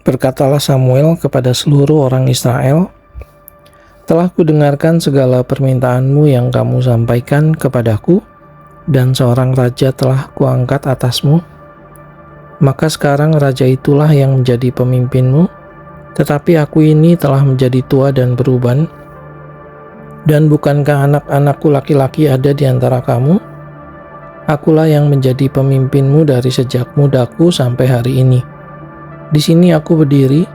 Berkatalah Samuel kepada seluruh orang Israel, "Telah kudengarkan segala permintaanmu yang kamu sampaikan kepadaku, dan seorang raja telah kuangkat atasmu. Maka sekarang raja itulah yang menjadi pemimpinmu, tetapi aku ini telah menjadi tua dan beruban. Dan bukankah anak-anakku laki-laki ada di antara kamu? Akulah yang menjadi pemimpinmu dari sejak mudaku sampai hari ini. Di sini aku berdiri,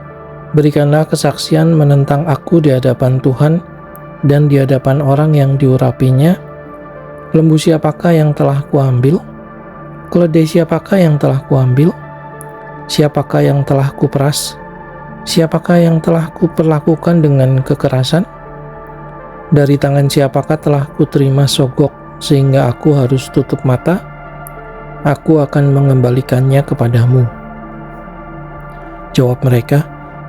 berikanlah kesaksian menentang aku di hadapan Tuhan dan di hadapan orang yang diurapinya. Lembu siapakah yang telah kuambil? Keledai siapakah yang telah kuambil? Siapakah yang telah kuperas? Siapakah yang telah kuperlakukan dengan kekerasan? Dari tangan siapakah telah kuterima sogok sehingga aku harus tutup mata? Aku akan mengembalikannya kepadamu." Jawab mereka,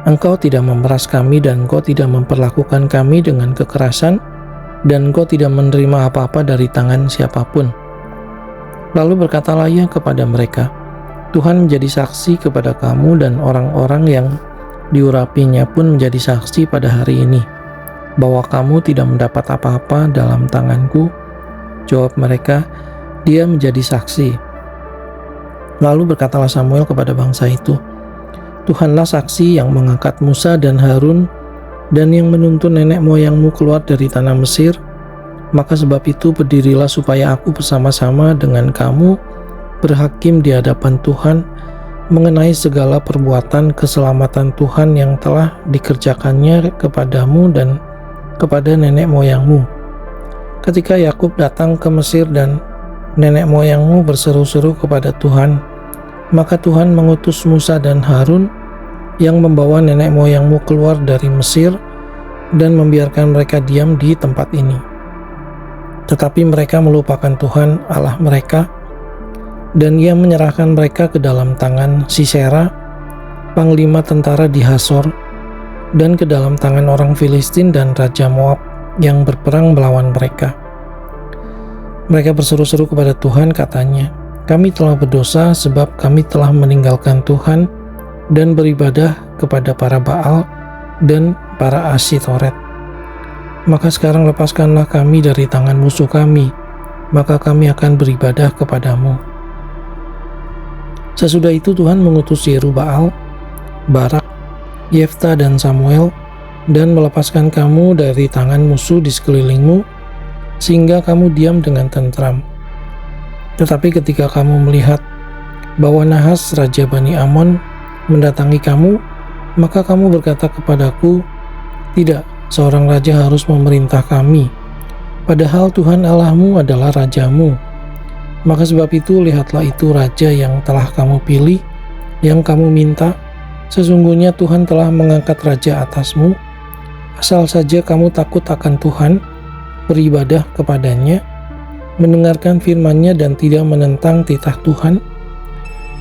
"Engkau tidak memeras kami dan engkau tidak memperlakukan kami dengan kekerasan, dan engkau tidak menerima apa-apa dari tangan siapapun." Lalu berkatalah ia kepada mereka, "Tuhan menjadi saksi kepada kamu dan orang-orang yang diurapinya pun menjadi saksi pada hari ini, bahwa kamu tidak mendapat apa-apa dalam tanganku." Jawab mereka, "Dia menjadi saksi." Lalu berkatalah Samuel kepada bangsa itu, "Tuhanlah saksi yang mengangkat Musa dan Harun dan yang menuntun nenek moyangmu keluar dari tanah Mesir. Maka sebab itu berdirilah supaya aku bersama-sama dengan kamu berhakim di hadapan Tuhan mengenai segala perbuatan keselamatan Tuhan yang telah dikerjakannya kepadamu dan kepada nenek moyangmu. Ketika Yakub datang ke Mesir dan nenek moyangmu berseru-seru kepada Tuhan, maka Tuhan mengutus Musa dan Harun yang membawa nenek moyangmu keluar dari Mesir dan membiarkan mereka diam di tempat ini. Tetapi mereka melupakan Tuhan Allah mereka, dan ia menyerahkan mereka ke dalam tangan Sisera, panglima tentara di Hasor, dan ke dalam tangan orang Filistin dan Raja Moab yang berperang melawan mereka. Mereka berseru-seru kepada Tuhan, katanya, "Kami telah berdosa sebab kami telah meninggalkan Tuhan dan beribadah kepada para Baal dan para Asyitoret. Maka sekarang lepaskanlah kami dari tangan musuh kami, maka kami akan beribadah kepadamu." Sesudah itu Tuhan mengutus Yerubbaal, Barak, Yefta dan Samuel, dan melepaskan kamu dari tangan musuh di sekelilingmu, sehingga kamu diam dengan tentram. Tetapi ketika kamu melihat bahwa Nahas Raja Bani Amon mendatangi kamu, maka kamu berkata kepadaku, "Tidak, seorang raja harus memerintah kami, padahal Tuhan Allahmu adalah rajamu. Maka sebab itu lihatlah itu raja yang telah kamu pilih, yang kamu minta. Sesungguhnya Tuhan telah mengangkat raja atasmu, asal saja kamu takut akan Tuhan, beribadah kepadanya, mendengarkan firman-Nya dan tidak menentang titah Tuhan.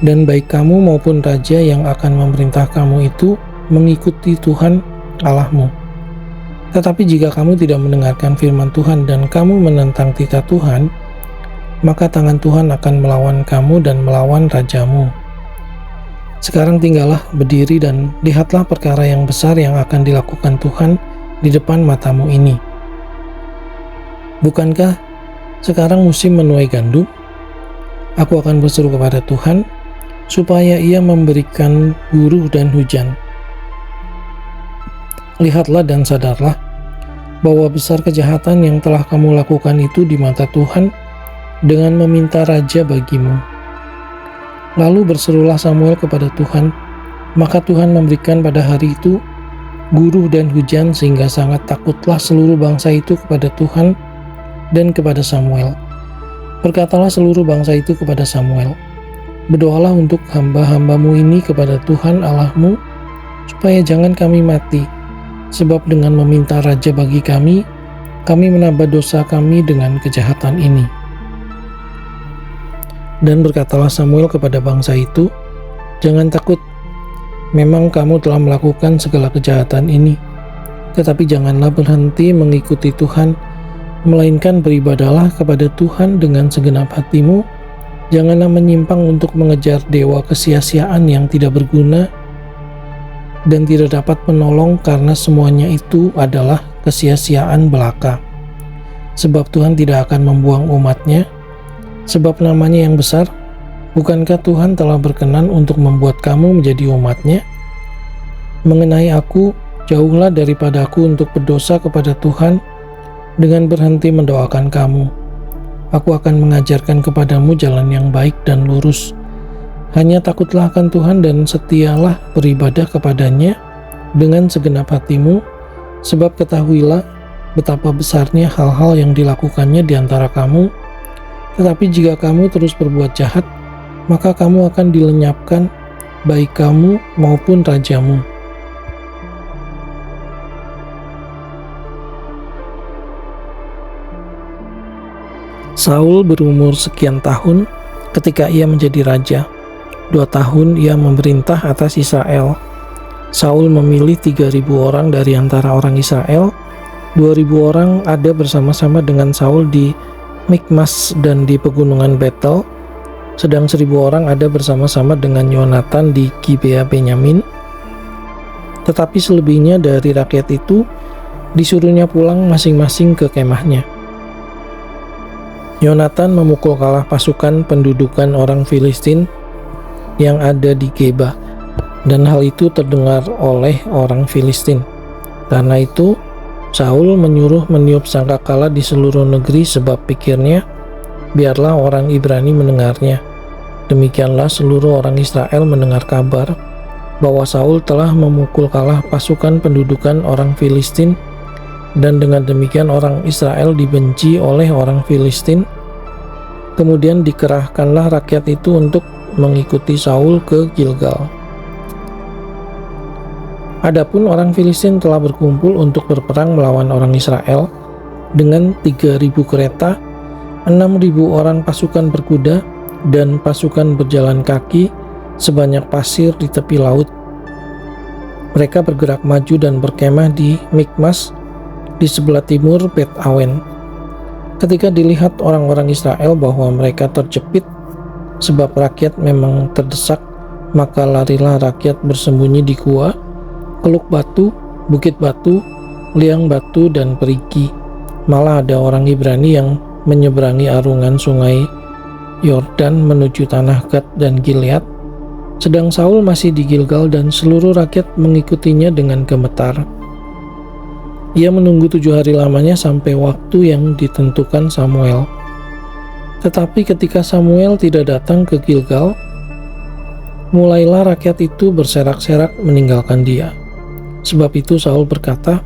Dan baik kamu maupun raja yang akan memerintah kamu itu mengikuti Tuhan Allahmu. Tetapi jika kamu tidak mendengarkan firman Tuhan dan kamu menentang titah Tuhan, maka tangan Tuhan akan melawan kamu dan melawan rajamu. Sekarang tinggallah berdiri dan lihatlah perkara yang besar yang akan dilakukan Tuhan di depan matamu ini. Bukankah sekarang musim menuai gandum? Aku akan berseru kepada Tuhan, supaya ia memberikan buruh dan hujan. Lihatlah dan sadarlah, bahwa besar kejahatan yang telah kamu lakukan itu di mata Tuhan, dengan meminta raja bagimu." Lalu berserulah Samuel kepada Tuhan, maka Tuhan memberikan pada hari itu buruh dan hujan, sehingga sangat takutlah seluruh bangsa itu kepada Tuhan dan kepada Samuel. Berkatalah seluruh bangsa itu kepada Samuel, "Berdoalah untuk hamba-hambamu ini kepada Tuhan Allahmu, supaya jangan kami mati, sebab dengan meminta raja bagi kami menambah dosa kami dengan kejahatan ini." Dan berkatalah Samuel kepada bangsa itu, "Jangan takut, memang kamu telah melakukan segala kejahatan ini, tetapi janganlah berhenti mengikuti Tuhan, melainkan beribadahlah kepada Tuhan dengan segenap hatimu. Janganlah menyimpang untuk mengejar dewa kesia-siaan yang tidak berguna, dan tidak dapat menolong karena semuanya itu adalah kesia-siaan belaka. Sebab Tuhan tidak akan membuang umat-Nya, sebab namanya yang besar. Bukankah Tuhan telah berkenan untuk membuat kamu menjadi umat-Nya? Mengenai aku, jauhlah daripada aku untuk berdosa kepada Tuhan dengan berhenti mendoakan kamu. Aku akan mengajarkan kepadamu jalan yang baik dan lurus. Hanya takutlah akan Tuhan dan setialah beribadah kepadanya dengan segenap hatimu, sebab ketahuilah betapa besarnya hal-hal yang dilakukannya di antara kamu. Tetapi jika kamu terus berbuat jahat, maka kamu akan dilenyapkan, baik kamu maupun rajamu. Saul berumur sekian tahun ketika ia menjadi raja. 2 tahun ia memerintah atas Israel. Saul memilih 3.000 orang dari antara orang Israel. 2.000 orang ada bersama-sama dengan Saul di Mikmas dan di pegunungan Betel, sedang 1.000 orang ada bersama-sama dengan Yonatan di Gibea Benyamin. Tetapi selebihnya dari rakyat itu disuruhnya pulang masing-masing ke kemahnya. Yonatan memukul kalah pasukan pendudukan orang Filistin yang ada di Geba, dan hal itu terdengar oleh orang Filistin. Karena itu Saul menyuruh meniup sangkakala di seluruh negeri, sebab pikirnya, biarlah orang Ibrani mendengarnya. Demikianlah seluruh orang Israel mendengar kabar bahwa Saul telah memukul kalah pasukan pendudukan orang Filistin, dan dengan demikian orang Israel dibenci oleh orang Filistin. Kemudian dikerahkanlah rakyat itu untuk mengikuti Saul ke Gilgal. Adapun orang Filistin telah berkumpul untuk berperang melawan orang Israel dengan 3.000 kereta, 6.000 orang pasukan berkuda, dan pasukan berjalan kaki sebanyak pasir di tepi laut. Mereka bergerak maju dan berkemah di Mikmas di sebelah timur Bet Awen. Ketika dilihat orang-orang Israel bahwa mereka terjepit sebab rakyat memang terdesak, maka larilah rakyat bersembunyi di gua, keluk batu, bukit batu, liang batu, dan perigi. Malah ada orang Ibrani yang menyeberangi arungan sungai Yordan menuju tanah Gad dan Gilead, sedang Saul masih di Gilgal dan seluruh rakyat mengikutinya dengan gemetar. Ia menunggu 7 hari lamanya sampai waktu yang ditentukan Samuel. Tetapi ketika Samuel tidak datang ke Gilgal, mulailah rakyat itu berserak-serak meninggalkan dia. Sebab itu Saul berkata,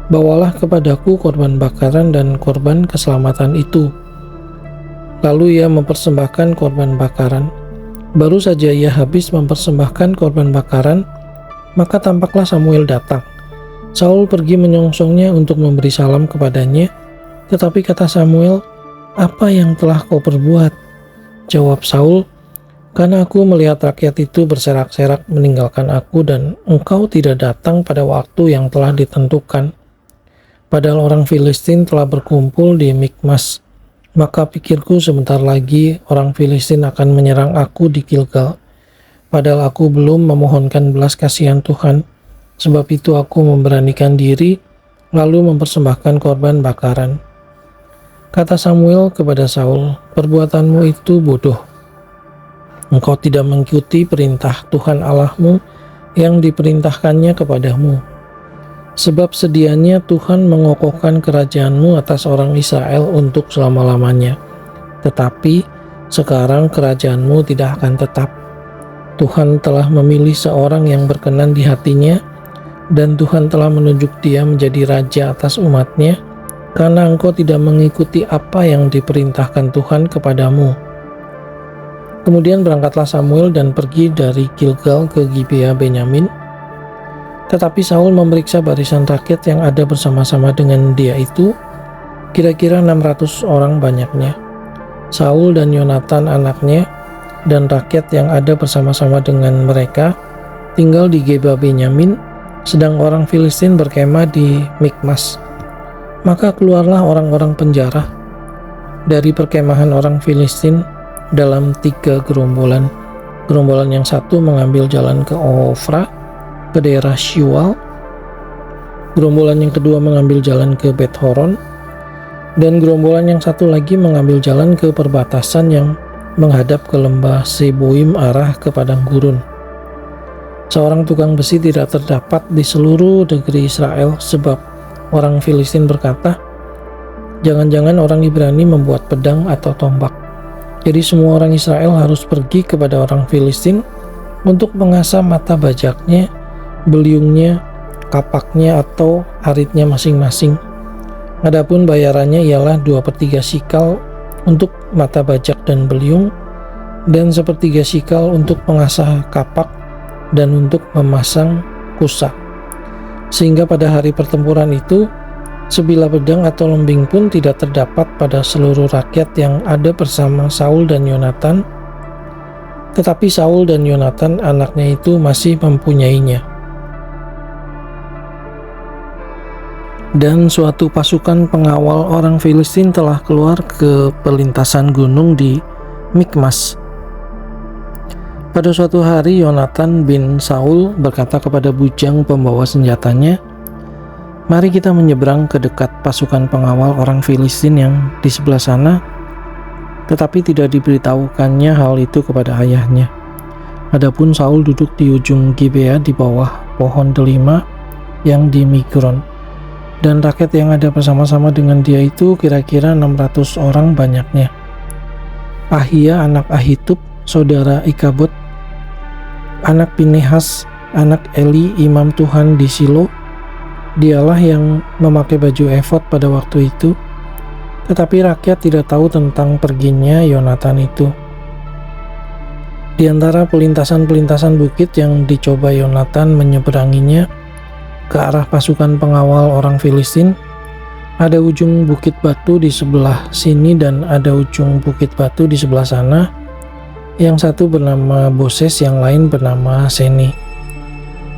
"Bawalah kepadaku korban bakaran dan korban keselamatan itu." Lalu ia mempersembahkan korban bakaran. Baru saja ia habis mempersembahkan korban bakaran, maka tampaklah Samuel datang. Saul pergi menyongsongnya untuk memberi salam kepadanya, tetapi kata Samuel, "Apa yang telah kau perbuat?" Jawab Saul, "Karena aku melihat rakyat itu berserak-serak meninggalkan aku dan engkau tidak datang pada waktu yang telah ditentukan. Padahal orang Filistin telah berkumpul di Mikmas. Maka pikirku sebentar lagi orang Filistin akan menyerang aku di Gilgal. Padahal aku belum memohonkan belas kasihan Tuhan. Sebab itu aku memberanikan diri lalu mempersembahkan korban bakaran." Kata Samuel kepada Saul, "Perbuatanmu itu bodoh. Engkau tidak mengikuti perintah Tuhan Allahmu yang diperintahkannya kepadamu. Sebab sedianya Tuhan mengokohkan kerajaanmu atas orang Israel untuk selama-lamanya. Tetapi sekarang kerajaanmu tidak akan tetap. Tuhan telah memilih seorang yang berkenan di hatinya, dan Tuhan telah menunjuk dia menjadi raja atas umatnya, karena engkau tidak mengikuti apa yang diperintahkan Tuhan kepadamu." Kemudian berangkatlah Samuel dan pergi dari Gilgal ke Gibea Benyamin. Tetapi Saul memeriksa barisan rakyat yang ada bersama-sama dengan dia itu, kira-kira 600 orang banyaknya. Saul dan Yonatan anaknya dan rakyat yang ada bersama-sama dengan mereka tinggal di Geba Benyamin, sedang orang Filistin berkemah di Mikmas. Maka keluarlah orang-orang penjara dari perkemahan orang Filistin dalam 3 gerombolan. Gerombolan yang satu mengambil jalan ke Ofra, ke daerah Shual. Gerombolan yang kedua mengambil jalan ke Bet Horon, dan gerombolan yang satu lagi mengambil jalan ke perbatasan yang menghadap ke lembah Seboim arah ke padang gurun. Seorang tukang besi tidak terdapat di seluruh negeri Israel, sebab orang Filistin berkata, "Jangan-jangan orang Ibrani membuat pedang atau tombak." Jadi semua orang Israel harus pergi kepada orang Filistin untuk mengasah mata bajaknya, beliungnya, kapaknya atau aritnya masing-masing. Adapun bayarannya ialah 2/3 shikal untuk mata bajak dan beliung, dan 1/3 shikal untuk mengasah kapak dan untuk memasang kusa. Sehingga pada hari pertempuran itu, sebilah pedang atau lembing pun tidak terdapat pada seluruh rakyat yang ada bersama Saul dan Yonatan, tetapi Saul dan Yonatan anaknya itu masih mempunyainya. Dan suatu pasukan pengawal orang Filistin telah keluar ke perlintasan gunung di Mikmas. Pada suatu hari Yonatan bin Saul berkata kepada bujang pembawa senjatanya, "Mari kita menyeberang ke dekat pasukan pengawal orang Filistin yang di sebelah sana." Tetapi tidak diberitahukannya hal itu kepada ayahnya. Adapun Saul duduk di ujung Gibea di bawah pohon delima yang di Migron, dan rakyat yang ada bersama-sama dengan dia itu kira-kira 600 orang banyaknya. Ahia anak Ahitub, saudara Ikabod, anak Pinehas, anak Eli, imam Tuhan di Silo, dialah yang memakai baju efod pada waktu itu. Tetapi rakyat tidak tahu tentang perginya Yonatan itu. Di antara pelintasan-pelintasan bukit yang dicoba Yonatan menyeberanginya ke arah pasukan pengawal orang Filistin, ada ujung bukit batu di sebelah sini dan ada ujung bukit batu di sebelah sana. Yang satu bernama Boses, yang lain bernama Seni.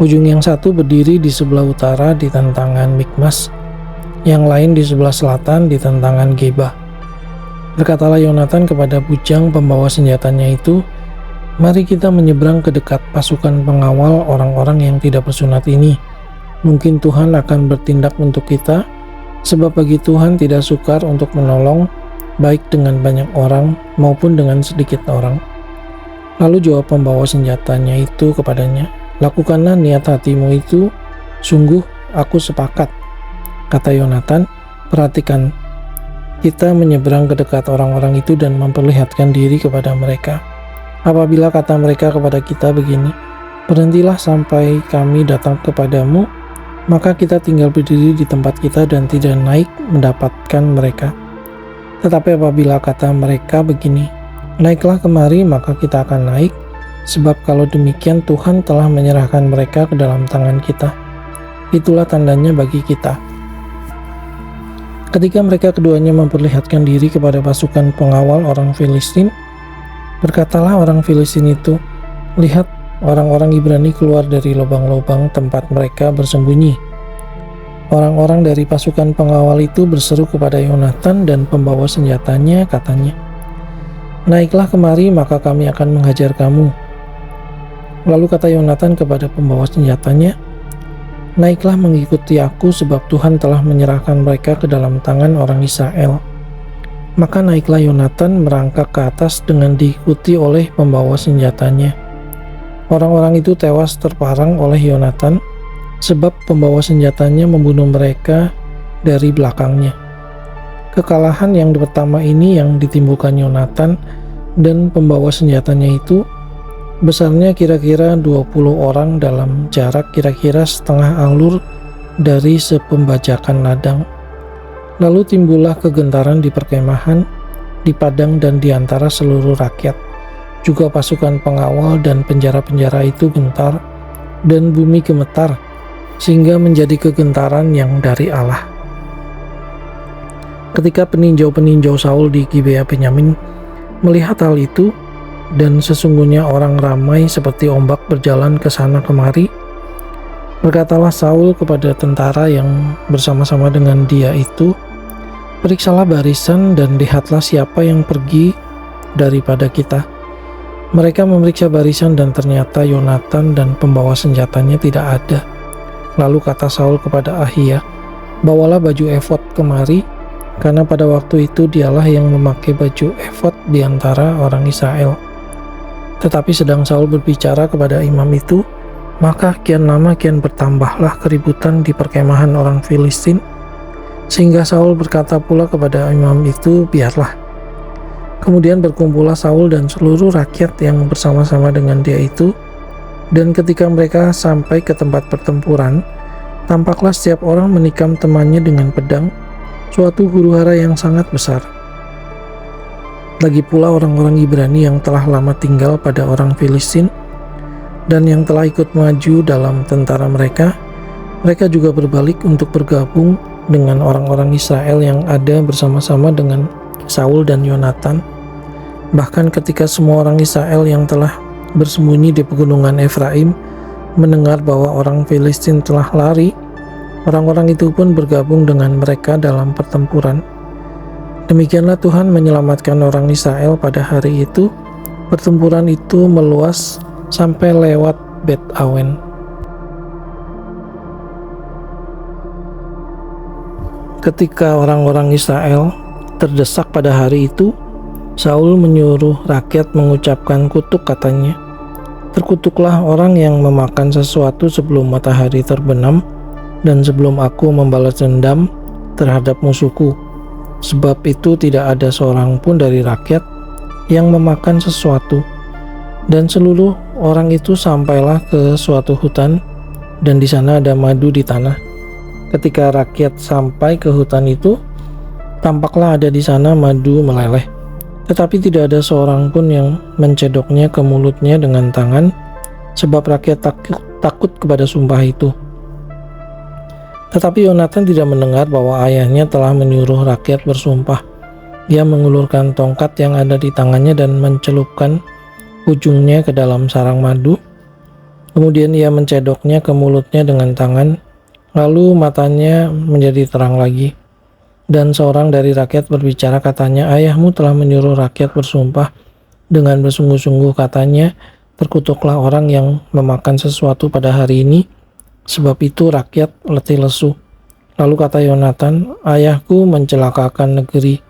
Ujung yang satu berdiri di sebelah utara di tentangan Mikmas, yang lain di sebelah selatan di tentangan Geba. Berkatalah Yonatan kepada bujang pembawa senjatanya itu, "Mari kita menyeberang ke dekat pasukan pengawal orang-orang yang tidak bersunat ini. Mungkin Tuhan akan bertindak untuk kita, sebab bagi Tuhan tidak sukar untuk menolong, baik dengan banyak orang maupun dengan sedikit orang." Lalu jawab pembawa senjatanya itu kepadanya, "Lakukanlah niat hatimu itu, sungguh aku sepakat." Kata Yonatan, "Perhatikan, kita menyeberang ke dekat orang-orang itu dan memperlihatkan diri kepada mereka. Apabila kata mereka kepada kita begini, 'Berhentilah sampai kami datang kepadamu,' maka kita tinggal berdiri di tempat kita dan tidak naik mendapatkan mereka. Tetapi apabila kata mereka begini, 'Naiklah kemari,' maka kita akan naik, sebab kalau demikian Tuhan telah menyerahkan mereka ke dalam tangan kita. Itulah tandanya bagi kita." Ketika mereka keduanya memperlihatkan diri kepada pasukan pengawal orang Filistin, berkatalah orang Filistin itu, "Lihat, orang-orang Ibrani keluar dari lubang-lubang tempat mereka bersembunyi." Orang-orang dari pasukan pengawal itu berseru kepada Yonatan dan pembawa senjatanya, katanya, "Naiklah kemari, maka kami akan menghajar kamu." Lalu kata Yonatan kepada pembawa senjatanya, "Naiklah mengikuti aku, sebab Tuhan telah menyerahkan mereka ke dalam tangan orang Israel." Maka naiklah Yonatan merangkak ke atas dengan diikuti oleh pembawa senjatanya. Orang-orang itu tewas terparang oleh Yonatan, sebab pembawa senjatanya membunuh mereka dari belakangnya. Kekalahan yang pertama ini yang ditimbulkan Yonatan dan pembawa senjatanya itu besarnya kira-kira 20 orang dalam jarak kira-kira setengah alur dari sepembajakan ladang. Lalu timbullah kegentaran di perkemahan, di padang dan di antara seluruh rakyat. Juga pasukan pengawal dan penjara-penjara itu gentar, dan bumi gemetar, sehingga menjadi kegentaran yang dari Allah. Ketika peninjau-peninjau Saul di Gibea Benyamin melihat hal itu, dan sesungguhnya orang ramai seperti ombak berjalan ke sana kemari, berkatalah Saul kepada tentara yang bersama-sama dengan dia itu, "Periksalah barisan dan lihatlah siapa yang pergi daripada kita, Mereka memeriksa barisan dan ternyata Yonatan dan pembawa senjatanya tidak ada. Lalu kata Saul kepada Ahia, "Bawalah baju efod kemari," karena pada waktu itu dialah yang memakai baju efod di antara orang Israel. Tetapi sedang Saul berbicara kepada imam itu, maka kian lama kian bertambahlah keributan di perkemahan orang Filistin, sehingga Saul berkata pula kepada imam itu, "Biarlah." Kemudian berkumpullah Saul dan seluruh rakyat yang bersama-sama dengan dia itu, dan ketika mereka sampai ke tempat pertempuran, tampaklah setiap orang menikam temannya dengan pedang, suatu huru-hara yang sangat besar. Lagi pula orang-orang Ibrani yang telah lama tinggal pada orang Filistin dan yang telah ikut maju dalam tentara mereka juga berbalik untuk bergabung dengan orang-orang Israel yang ada bersama-sama dengan Saul dan Yonatan. Bahkan ketika semua orang Israel yang telah bersembunyi di pegunungan Efraim mendengar bahwa orang Filistin telah lari, orang-orang itu pun bergabung dengan mereka dalam pertempuran. Demikianlah Tuhan menyelamatkan orang Israel pada hari itu. Pertempuran itu meluas sampai lewat Bet Awen. Ketika orang-orang Israel terdesak pada hari itu, Saul menyuruh rakyat mengucapkan kutuk, katanya, "Terkutuklah orang yang memakan sesuatu sebelum matahari terbenam dan sebelum aku membalas dendam terhadap musuhku, sebab itu tidak ada seorang pun dari rakyat yang memakan sesuatu." Dan seluruh orang itu sampailah ke suatu hutan, dan di sana ada madu di tanah. Ketika rakyat sampai ke hutan itu, tampaklah ada di sana madu meleleh, tetapi tidak ada seorang pun yang mencedoknya ke mulutnya dengan tangan, sebab rakyat takut kepada sumpah itu. Tetapi Yonatan tidak mendengar bahwa ayahnya telah menyuruh rakyat bersumpah. Ia mengulurkan tongkat yang ada di tangannya dan mencelupkan ujungnya ke dalam sarang madu. Kemudian ia mencedoknya ke mulutnya dengan tangan, lalu matanya menjadi terang lagi. Dan seorang dari rakyat berbicara, katanya, "Ayahmu telah menyuruh rakyat bersumpah dengan bersungguh-sungguh," katanya, "terkutuklah orang yang memakan sesuatu pada hari ini, sebab itu rakyat letih lesu." Lalu kata Yonatan, "Ayahku mencelakakan negeri.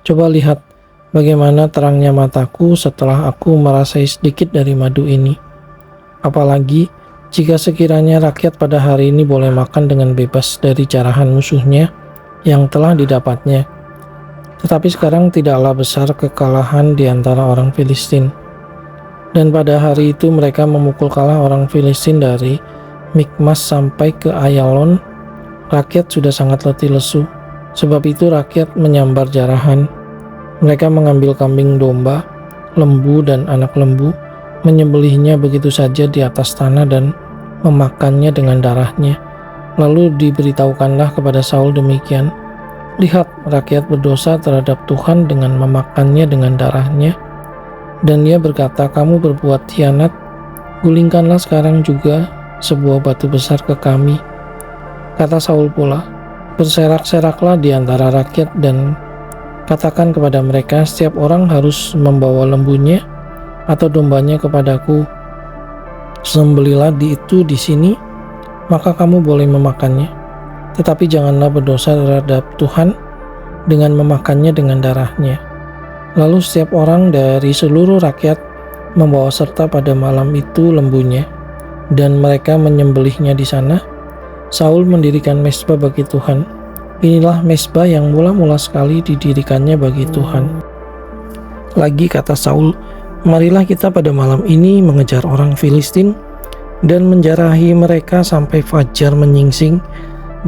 Coba lihat bagaimana terangnya mataku setelah aku merasai sedikit dari madu ini. Apalagi jika sekiranya rakyat pada hari ini boleh makan dengan bebas dari carahan musuhnya yang telah didapatnya. Tetapi sekarang tidaklah besar kekalahan di antara orang Filistin." Dan pada hari itu mereka memukul kalah orang Filistin dari Mikmas sampai ke Ayalon. Rakyat sudah sangat letih lesu, sebab itu rakyat menyambar jarahan. Mereka mengambil kambing domba, lembu dan anak lembu, menyembelihnya begitu saja di atas tanah dan memakannya dengan darahnya. Lalu diberitahukanlah kepada Saul demikian, "Lihat, rakyat berdosa terhadap Tuhan dengan memakannya dengan darahnya." Dan ia berkata, "Kamu berbuat khianat, gulingkanlah sekarang juga sebuah batu besar ke kami." Kata Saul pula, "Berserak-seraklah di antara rakyat dan katakan kepada mereka, setiap orang harus membawa lembunya atau dombanya kepadaku. Sembelilah itu di sini, maka kamu boleh memakannya. Tetapi janganlah berdosa terhadap Tuhan dengan memakannya dengan darahnya." Lalu setiap orang dari seluruh rakyat membawa serta pada malam itu lembunya, dan mereka menyembelihnya di sana. Saul mendirikan mezbah bagi Tuhan. Inilah mezbah yang mula-mula sekali didirikannya bagi Tuhan. Lagi kata Saul, "Marilah kita pada malam ini mengejar orang Filistin dan menjarahi mereka sampai fajar menyingsing,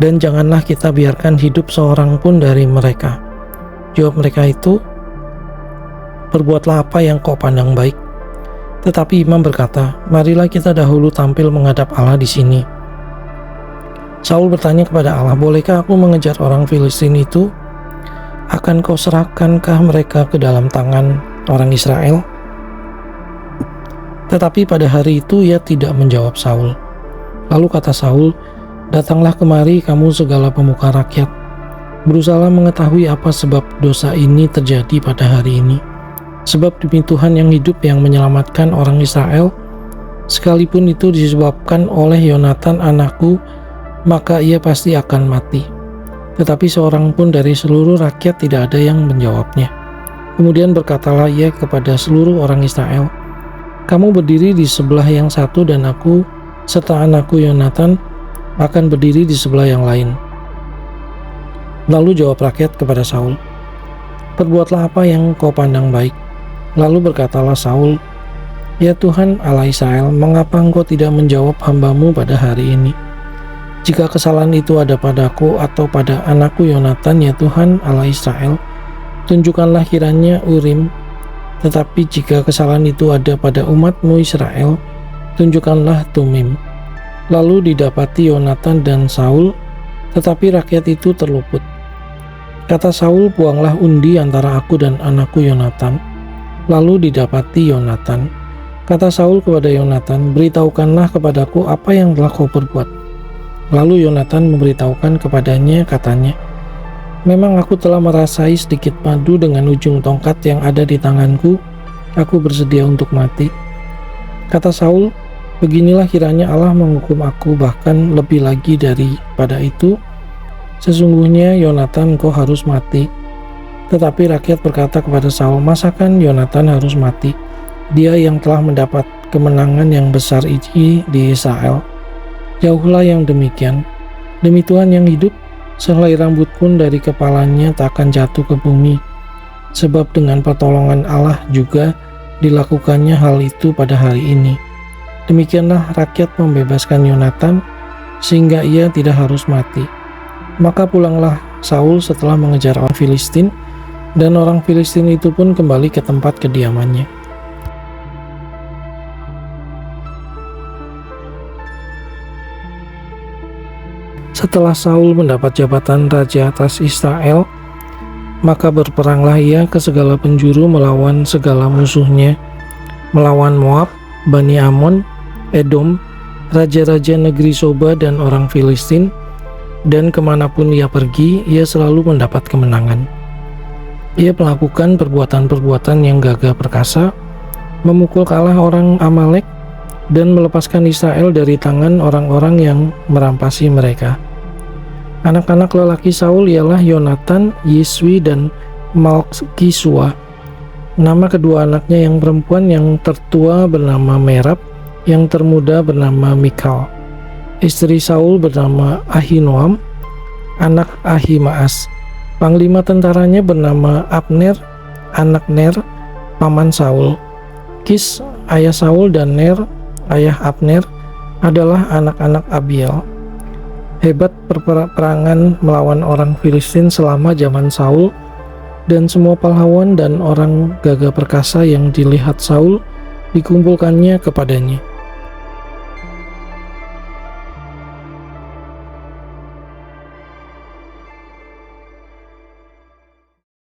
dan janganlah kita biarkan hidup seorang pun dari mereka." Jawab mereka itu, "Perbuatlah apa yang kau pandang baik." Tetapi imam berkata, "Marilah kita dahulu tampil menghadap Allah di sini." Saul bertanya kepada Allah, "Bolehkah aku mengejar orang Filistin itu? Akan kau serahkankah mereka ke dalam tangan orang Israel?" Tetapi pada hari itu ia tidak menjawab Saul. Lalu kata Saul, "Datanglah kemari kamu segala pemuka rakyat. Berusahalah mengetahui apa sebab dosa ini terjadi pada hari ini." Sebab demi Tuhan yang hidup yang menyelamatkan orang Israel, sekalipun itu disebabkan oleh Yonatan anakku, maka ia pasti akan mati. Tetapi seorang pun dari seluruh rakyat tidak ada yang menjawabnya. Kemudian berkatalah ia kepada seluruh orang Israel, kamu berdiri di sebelah yang satu dan aku serta anakku Yonatan akan berdiri di sebelah yang lain. Lalu jawab rakyat kepada Saul, perbuatlah apa yang kau pandang baik. Lalu berkatalah Saul, ya Tuhan Allah Israel, mengapa engkau tidak menjawab hambamu pada hari ini? Jika kesalahan itu ada padaku atau pada anakku Yonatan, ya Tuhan Allah Israel, tunjukkanlah kiranya Urim. Tetapi jika kesalahan itu ada pada umatmu Israel, tunjukkanlah Tumim. Lalu didapati Yonatan dan Saul, tetapi rakyat itu terluput. Kata Saul, buanglah undi antara aku dan anakku Yonatan. Lalu didapati Yonatan. Kata Saul kepada Yonatan, beritahukanlah kepadaku apa yang telah kau perbuat. Lalu Yonatan memberitahukan kepadanya, katanya, memang aku telah merasai sedikit madu dengan ujung tongkat yang ada di tanganku, aku bersedia untuk mati. Kata Saul, beginilah kiranya Allah menghukum aku bahkan lebih lagi daripada itu, sesungguhnya Yonatan kau harus mati. Tetapi rakyat berkata kepada Saul, masakan Yonatan harus mati? Dia yang telah mendapat kemenangan yang besar ini di Israel. Jauhlah yang demikian. Demi Tuhan yang hidup, sehelai rambut pun dari kepalanya tak akan jatuh ke bumi. Sebab dengan pertolongan Allah juga dilakukannya hal itu pada hari ini. Demikianlah rakyat membebaskan Yonatan, sehingga ia tidak harus mati. Maka pulanglah Saul setelah mengejar orang Filistin, dan orang Filistin itu pun kembali ke tempat kediamannya. Setelah Saul mendapat jabatan raja atas Israel, maka berperanglah ia ke segala penjuru melawan segala musuhnya, melawan Moab, Bani Amon, Edom, raja-raja negeri Soba dan orang Filistin, dan kemanapun ia pergi, ia selalu mendapat kemenangan. Ia melakukan perbuatan-perbuatan yang gagah perkasa, memukul kalah orang Amalek, dan melepaskan Israel dari tangan orang-orang yang merampasi mereka. Anak-anak lelaki Saul ialah Yonatan, Yiswi, dan Malkisua. Nama kedua anaknya yang perempuan, yang tertua bernama Merab, yang termuda bernama Mikal. Istri Saul bernama Ahinoam, anak Ahimaas. Panglima tentaranya bernama Abner, anak Ner, paman Saul. Kis, ayah Saul, dan Ner, ayah Abner, adalah anak-anak Abiel. Hebat peperangan melawan orang Filistin selama zaman Saul, dan semua pahlawan dan orang gagah perkasa yang dilihat Saul dikumpulkannya kepadanya.